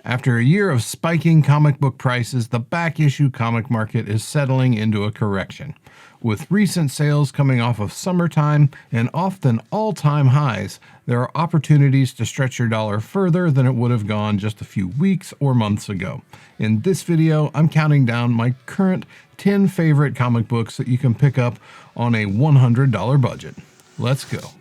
After a year of spiking comic book prices, the back issue comic market is settling into a correction. With recent sales coming off of summertime and often all-time highs, there are opportunities to stretch your dollar further than it would have gone just a few weeks or months ago. In this video, I'm counting down my current 10 favorite comic books that you can pick up on a $100 budget. Let's go.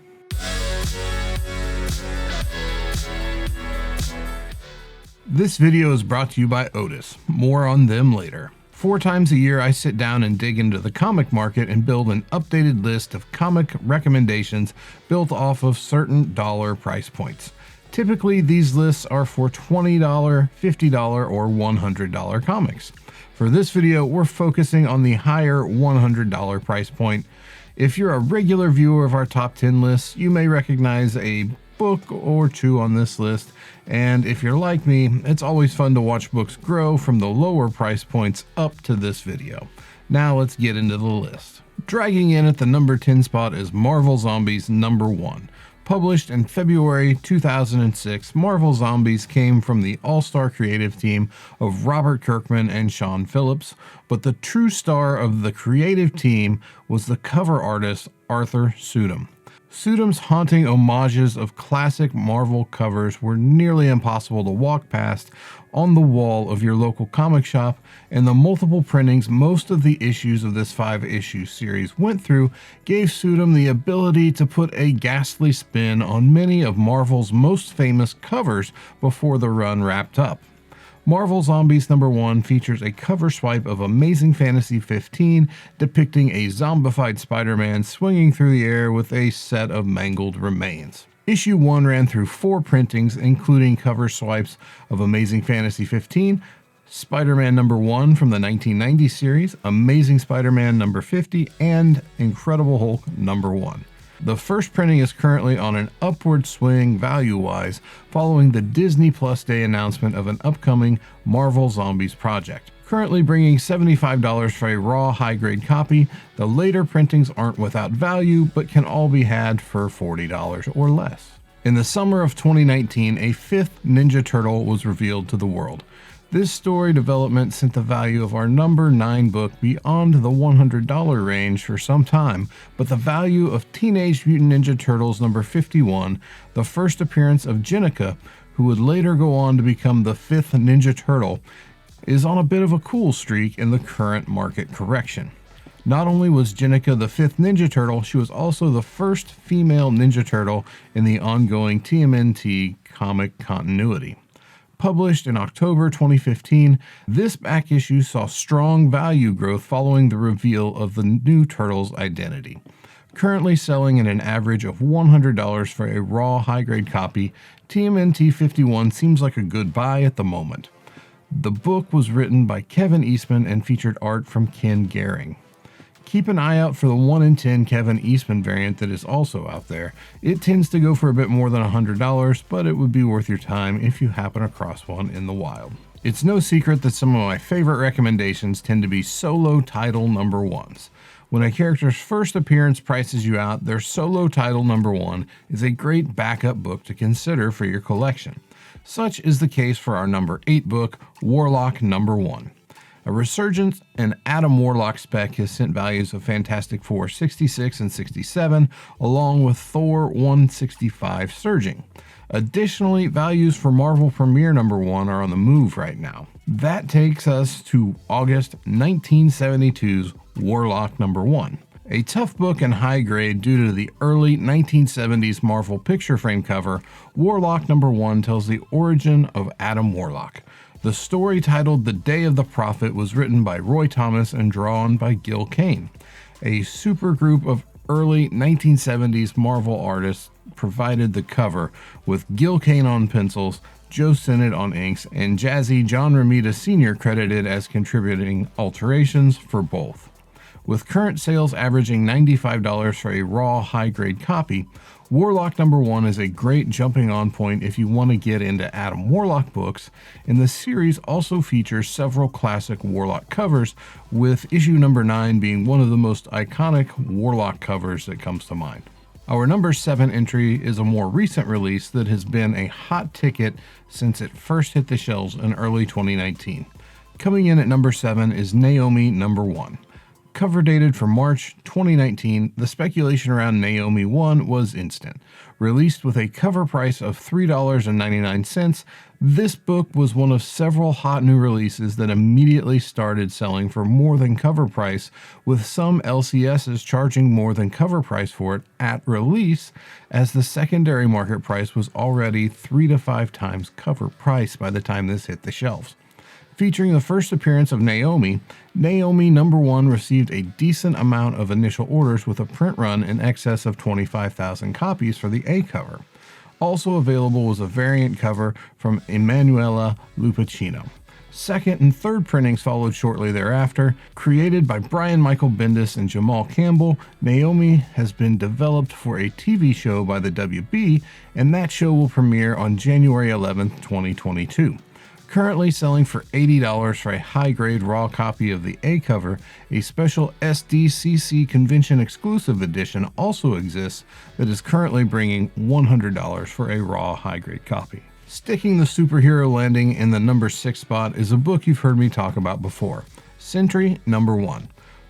This video is brought to you by Otis. More on them later. 4 times a year, I sit down and dig into the comic market and build an updated list of comic recommendations built off of certain dollar price points. Typically, these lists are for $20, $50, or $100 comics. For this video, we're focusing on the higher $100 price point. If you're a regular viewer of our top 10 lists, you may recognize a book or two on this list, and if you're like me, it's always fun to watch books grow from the lower price points up to this video. Now let's get into the list. Dragging in at the number 10 spot is Marvel Zombies number 1. Published in February 2006, Marvel Zombies came from the all-star creative team of Robert Kirkman and Sean Phillips, but the true star of the creative team was the cover artist Arthur Sudum. Sudum's haunting homages of classic Marvel covers were nearly impossible to walk past on the wall of your local comic shop, and the multiple printings most of the issues of this 5-issue series went through gave Sudum the ability to put a ghastly spin on many of Marvel's most famous covers before the run wrapped up. Marvel Zombies number 1 features a cover swipe of Amazing Fantasy 15 depicting a zombified Spider-Man swinging through the air with a set of mangled remains. Issue 1 ran through 4 printings, including cover swipes of Amazing Fantasy 15, Spider-Man number 1 from the 1990 series, Amazing Spider-Man number 50, and Incredible Hulk number 1. The first printing is currently on an upward swing value-wise following the Disney Plus Day announcement of an upcoming Marvel Zombies project. Currently bringing $75 for a raw high-grade copy, the later printings aren't without value but can all be had for $40 or less. In the summer of 2019, a 5th Ninja Turtle was revealed to the world. This story development sent the value of our number 9 book beyond the $100 range for some time, but the value of Teenage Mutant Ninja Turtles number 51, the first appearance of Jennika, who would later go on to become the 5th Ninja Turtle, is on a bit of a cool streak in the current market correction. Not only was Jennika the 5th Ninja Turtle, she was also the first female Ninja Turtle in the ongoing TMNT comic continuity. Published in October 2015, this back issue saw strong value growth following the reveal of the new Turtle's identity. Currently selling at an average of $100 for a raw high-grade copy, TMNT 51 seems like a good buy at the moment. The book was written by Kevin Eastman and featured art from Ken Gehring. Keep an eye out for the 1 in 10 Kevin Eastman variant that is also out there. It tends to go for a bit more than $100, but it would be worth your time if you happen across one in the wild. It's no secret that some of my favorite recommendations tend to be solo title number 1s. When a character's first appearance prices you out, their solo title number 1 is a great backup book to consider for your collection. Such is the case for our number 8 book, Warlock number 1. A resurgence in Adam Warlock spec has sent values of Fantastic Four 66 and 67, along with Thor 165 surging. Additionally, values for Marvel Premiere number 1 are on the move right now. That takes us to August 1972's Warlock number 1. A tough book and high grade due to the early 1970s Marvel picture frame cover, Warlock number 1 tells the origin of Adam Warlock. The story, titled The Day of the Prophet, was written by Roy Thomas and drawn by Gil Kane. A supergroup of early 1970s Marvel artists provided the cover, with Gil Kane on pencils, Joe Sinnott on inks, and Jazzy John Romita Sr. credited as contributing alterations for both. With current sales averaging $95 for a raw high-grade copy, Warlock number 1 is a great jumping on point if you want to get into Adam Warlock books, and the series also features several classic Warlock covers, with issue number 9 being one of the most iconic Warlock covers that comes to mind. Our number 7 entry is a more recent release that has been a hot ticket since it first hit the shelves in early 2019. Coming in at number 7 is Naomi number 1. Cover dated for March 2019, the speculation around Naomi 1 was instant. Released with a cover price of $3.99, this book was one of several hot new releases that immediately started selling for more than cover price, with some LCSs charging more than cover price for it at release, as the secondary market price was already 3 to 5 times cover price by the time this hit the shelves. Featuring the first appearance of Naomi, Naomi number 1 received a decent amount of initial orders with a print run in excess of 25,000 copies for the A cover. Also available was a variant cover from Emanuela Lupacchino. Second and third printings followed shortly thereafter. Created by Brian Michael Bendis and Jamal Campbell, Naomi has been developed for a TV show by the WB, and that show will premiere on January 11th, 2022. Currently selling for $80 for a high-grade raw copy of the A cover, a special SDCC convention exclusive edition also exists that is currently bringing $100 for a raw high-grade copy. Sticking the superhero landing in the number 6 spot is a book you've heard me talk about before, Sentry number 1.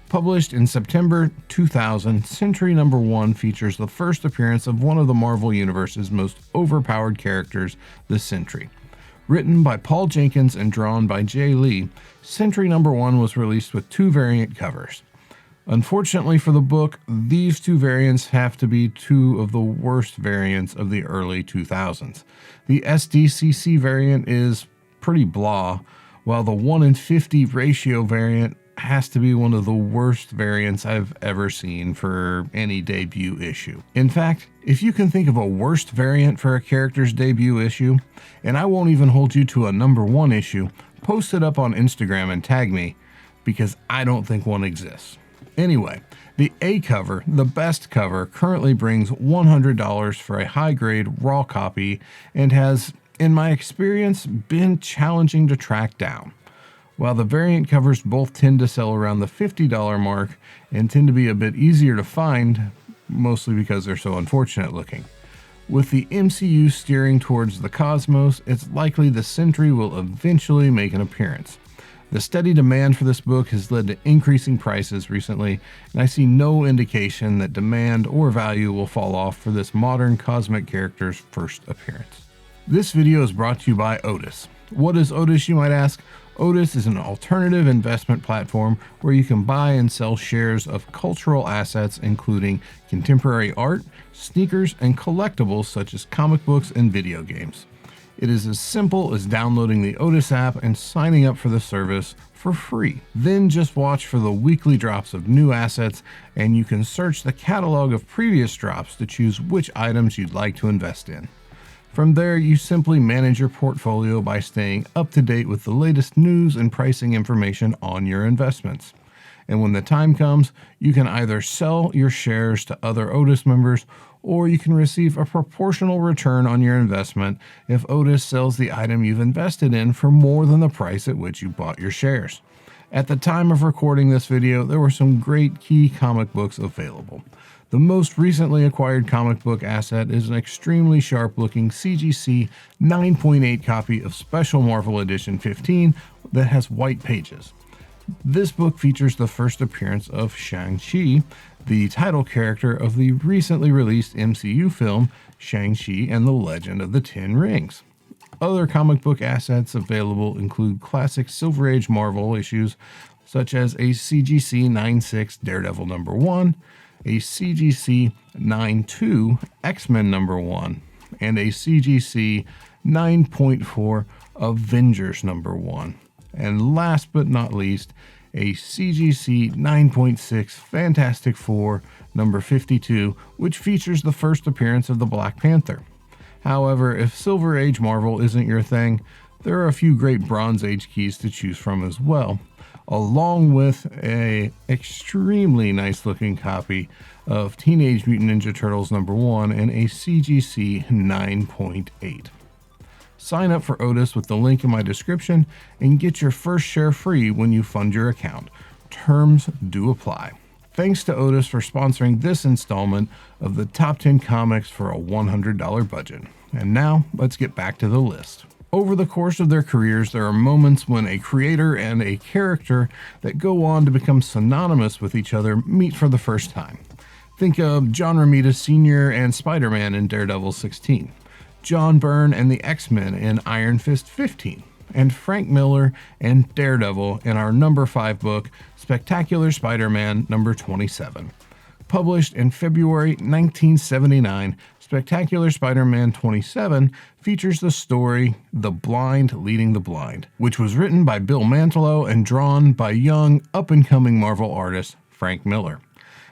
Published in September 2000, Sentry number 1 features the first appearance of one of the Marvel Universe's most overpowered characters, the Sentry. Written by Paul Jenkins and drawn by Jay Lee, Sentry number 1 was released with 2 variant covers. Unfortunately for the book, these 2 variants have to be 2 of the worst variants of the early 2000s. The SDCC variant is pretty blah, while the 1 in 50 ratio variant has to be one of the worst variants I've ever seen for any debut issue. In fact, if you can think of a worst variant for a character's debut issue, and I won't even hold you to a number 1 issue, post it up on Instagram and tag me, because I don't think one exists. Anyway, the A cover, the best cover, currently brings $100 for a high-grade raw copy and has, in my experience, been challenging to track down. While the variant covers both tend to sell around the $50 mark and tend to be a bit easier to find, mostly because they're so unfortunate looking. With the MCU steering towards the cosmos, it's likely the Sentry will eventually make an appearance. The steady demand for this book has led to increasing prices recently, and I see no indication that demand or value will fall off for this modern cosmic character's first appearance. This video is brought to you by Otis. What is Otis, you might ask? Otis is an alternative investment platform where you can buy and sell shares of cultural assets including contemporary art, sneakers, and collectibles such as comic books and video games. It is as simple as downloading the Otis app and signing up for the service for free. Then just watch for the weekly drops of new assets, and you can search the catalog of previous drops to choose which items you'd like to invest in. From there, you simply manage your portfolio by staying up to date with the latest news and pricing information on your investments. And when the time comes, you can either sell your shares to other Otis members, or you can receive a proportional return on your investment if Otis sells the item you've invested in for more than the price at which you bought your shares. At the time of recording this video, there were some great key comic books available. The most recently acquired comic book asset is an extremely sharp-looking CGC 9.8 copy of Special Marvel Edition 15 that has white pages. This book features the first appearance of Shang-Chi, the title character of the recently released MCU film Shang-Chi and the Legend of the Ten Rings. Other comic book assets available include classic Silver Age Marvel issues such as a CGC 9.6 Daredevil number 1, a CGC 9.2 X-Men number 1, and a CGC 9.4 Avengers number 1. And last but not least, a CGC 9.6 Fantastic Four number 52, which features the first appearance of the Black Panther. However, if Silver Age Marvel isn't your thing, there are a few great Bronze Age keys to choose from as well, along with a extremely nice looking copy of Teenage Mutant Ninja Turtles number 1 and a CGC 9.8. Sign up for Otis with the link in my description and get your first share free when you fund your account. Terms do apply. Thanks to Otis for sponsoring this installment of the Top 10 Comics for a $100 budget. And now, let's get back to the list. Over the course of their careers, there are moments when a creator and a character that go on to become synonymous with each other meet for the first time. Think of John Romita Sr. and Spider-Man in Daredevil 16, John Byrne and the X-Men in Iron Fist 15, and Frank Miller and Daredevil in our number 5 book, Spectacular Spider-Man number 27. Published in February 1979, Spectacular Spider-Man 27 features the story The Blind Leading the Blind, which was written by Bill Mantlo and drawn by young, up-and-coming Marvel artist Frank Miller.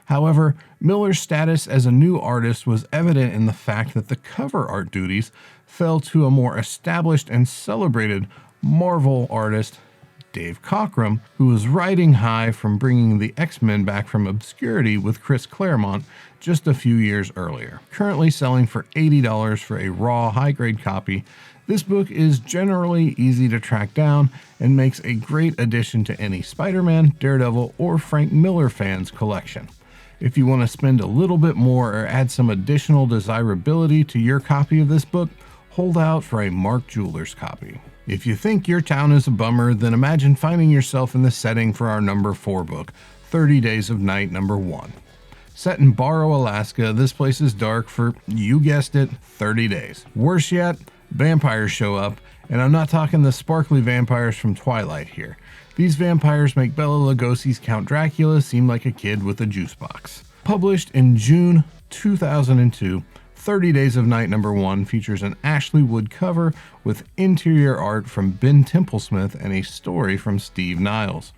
However, Miller's status as a new artist was evident in the fact that the cover art duties fell to a more established and celebrated Marvel artist, Dave Cockrum, who was riding high from bringing the X-Men back from obscurity with Chris Claremont just a few years earlier. Currently selling for $80 for a raw, high-grade copy, this book is generally easy to track down and makes a great addition to any Spider-Man, Daredevil, or Frank Miller fans' collection. If you want to spend a little bit more or add some additional desirability to your copy of this book, hold out for a Mark Jewelers copy. If you think your town is a bummer, then imagine finding yourself in the setting for our number 4 book, 30 Days of Night number 1. Set in Barrow, Alaska, this place is dark for, you guessed it, 30 days. Worse yet, vampires show up, and I'm not talking the sparkly vampires from Twilight here. These vampires make Bela Lugosi's Count Dracula seem like a kid with a juice box. Published in June 2002, 30 Days of Night number 1 features an Ashley Wood cover with interior art from Ben Templesmith and a story from Steve Niles.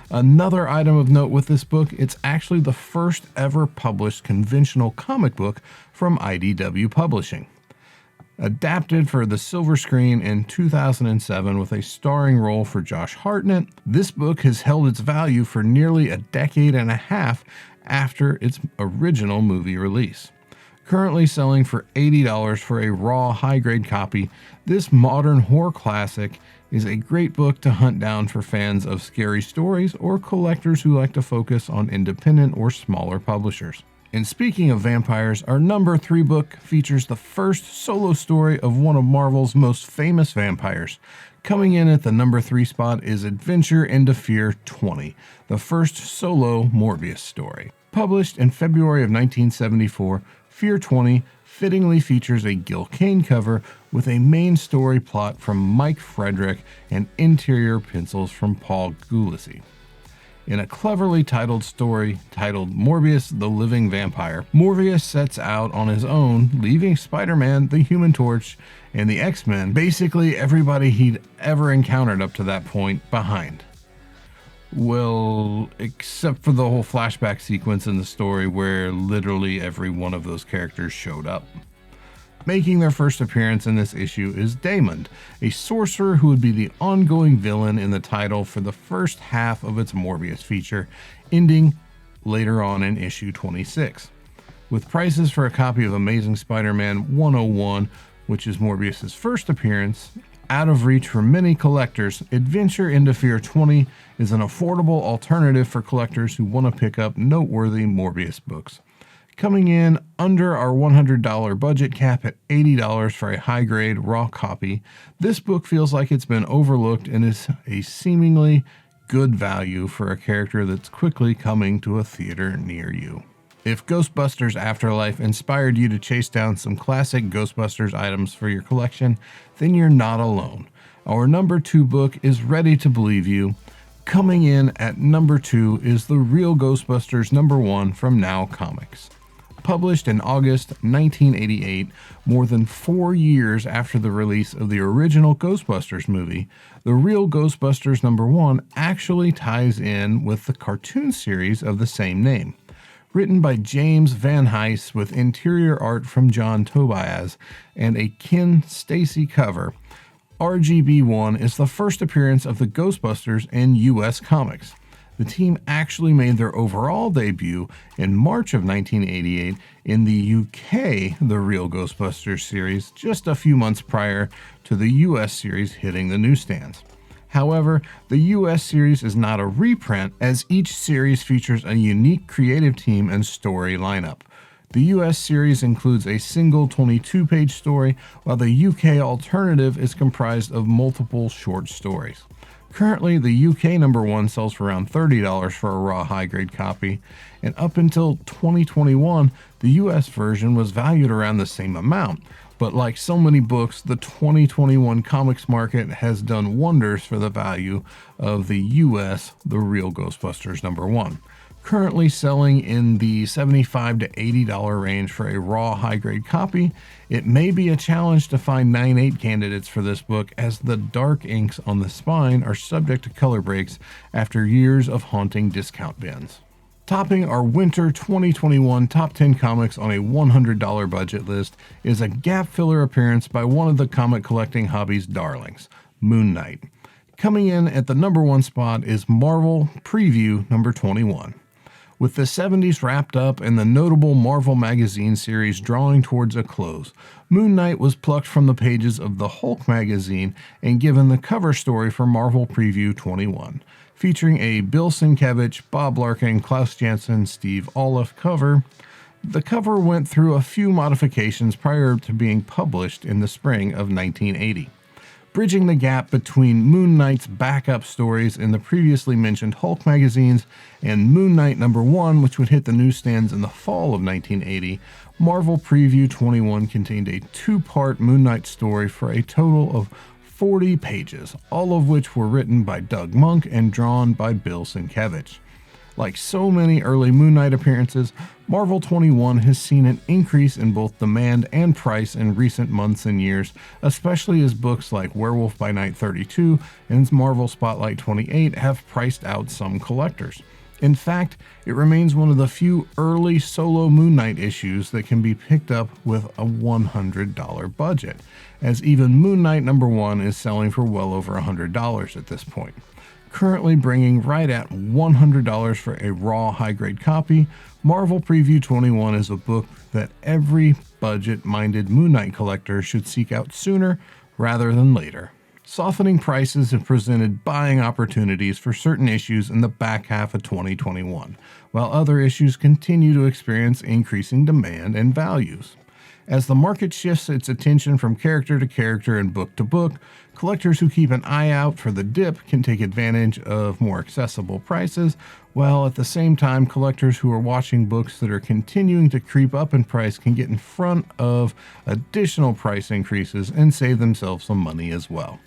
Another item of note with this book, it's actually the first ever published conventional comic book from IDW Publishing. Adapted for the silver screen in 2007 with a starring role for Josh Hartnett, this book has held its value for nearly a decade and a half after its original movie release. Currently selling for $80 for a raw, high-grade copy, this modern horror classic is a great book to hunt down for fans of scary stories or collectors who like to focus on independent or smaller publishers. And speaking of vampires, our number 3 book features the first solo story of one of Marvel's most famous vampires. Coming in at the number 3 spot is Adventure into Fear 20, the first solo Morbius story. Published in February of 1974, Fear 20 fittingly features a Gil Kane cover with a main story plot from Mike Frederick and interior pencils from Paul Gulacy. In a cleverly titled story titled Morbius the Living Vampire, Morbius sets out on his own, leaving Spider-Man, the Human Torch, and the X-Men, basically everybody he'd ever encountered up to that point, behind. Well, except for the whole flashback sequence in the story where literally every one of those characters showed up. Making their first appearance in this issue is Daemon, a sorcerer who would be the ongoing villain in the title for the first half of its Morbius feature, ending later on in issue 26. With prices for a copy of Amazing Spider-Man 101, which is Morbius' first appearance, out of reach for many collectors, Adventure into Fear 20 is an affordable alternative for collectors who want to pick up noteworthy Morbius books. Coming in under our $100 budget cap at $80 for a high-grade raw copy, this book feels like it's been overlooked and is a seemingly good value for a character that's quickly coming to a theater near you. If Ghostbusters Afterlife inspired you to chase down some classic Ghostbusters items for your collection, then you're not alone. Our number 2 book is ready to believe you. Coming in at number 2 is the Real Ghostbusters number 1 from Now Comics. Published in August 1988, more than 4 years after the release of the original Ghostbusters movie, the Real Ghostbusters number 1 actually ties in with the cartoon series of the same name. Written by James Van Heist with interior art from John Tobias and a Ken Stacy cover, RGB1 is the first appearance of the Ghostbusters in US Comics. The team actually made their overall debut in March of 1988 in the UK, the Real Ghostbusters series, just a few months prior to the US series hitting the newsstands. However, the US series is not a reprint, as each series features a unique creative team and story lineup. The US series includes a single 22-page story, while the UK alternative is comprised of multiple short stories. Currently, the UK #1 sells for around $30 for a raw high-grade copy, and up until 2021, the US version was valued around the same amount. But like so many books, the 2021 comics market has done wonders for the value of the US The Real Ghostbusters #1. Currently selling in the $75 to $80 range for a raw high-grade copy, it may be a challenge to find 9/8 candidates for this book, as the dark inks on the spine are subject to color breaks after years of haunting discount bins. Topping our winter 2021 top 10 comics on a $100 budget list is a gap filler appearance by one of the comic collecting hobby's darlings, Moon Knight. Coming in at the #1 spot is Marvel Preview #21. With the 70s wrapped up and the notable Marvel magazine series drawing towards a close, Moon Knight was plucked from the pages of the Hulk magazine and given the cover story for Marvel Preview 21, featuring a Bill Sienkiewicz, Bob Larkin, Klaus Janson, Steve Oliff cover. The cover went through a few modifications prior to being published in the spring of 1980. Bridging the gap between Moon Knight's backup stories in the previously mentioned Hulk magazines and Moon Knight #1, which would hit the newsstands in the fall of 1980, Marvel Preview 21 contained a two-part Moon Knight story for a total of 40 pages, all of which were written by Doug Monk and drawn by Bill Sienkiewicz. Like so many early Moon Knight appearances, Marvel 21 has seen an increase in both demand and price in recent months and years, especially as books like Werewolf by Night 32 and Marvel Spotlight 28 have priced out some collectors. In fact, it remains one of the few early solo Moon Knight issues that can be picked up with a $100 budget, as even Moon Knight #1 is selling for well over $100 at this point. Currently bringing right at $100 for a raw high-grade copy, Marvel Preview 21 is a book that every budget-minded Moon Knight collector should seek out sooner rather than later. Softening prices have presented buying opportunities for certain issues in the back half of 2021, while other issues continue to experience increasing demand and values. As the market shifts its attention from character to character and book to book, collectors who keep an eye out for the dip can take advantage of more accessible prices, while at the same time collectors who are watching books that are continuing to creep up in price can get in front of additional price increases and save themselves some money as well.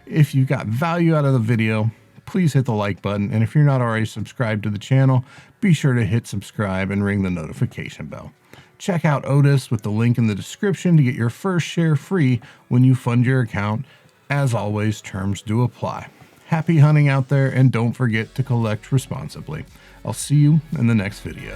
If you got value out of the video, please hit the like button, and if you're not already subscribed to the channel, be sure to hit subscribe and ring the notification bell. Check out Otis with the link in the description to get your first share free when you fund your account. As always, terms do apply. Happy hunting out there, and don't forget to collect responsibly. I'll see you in the next video.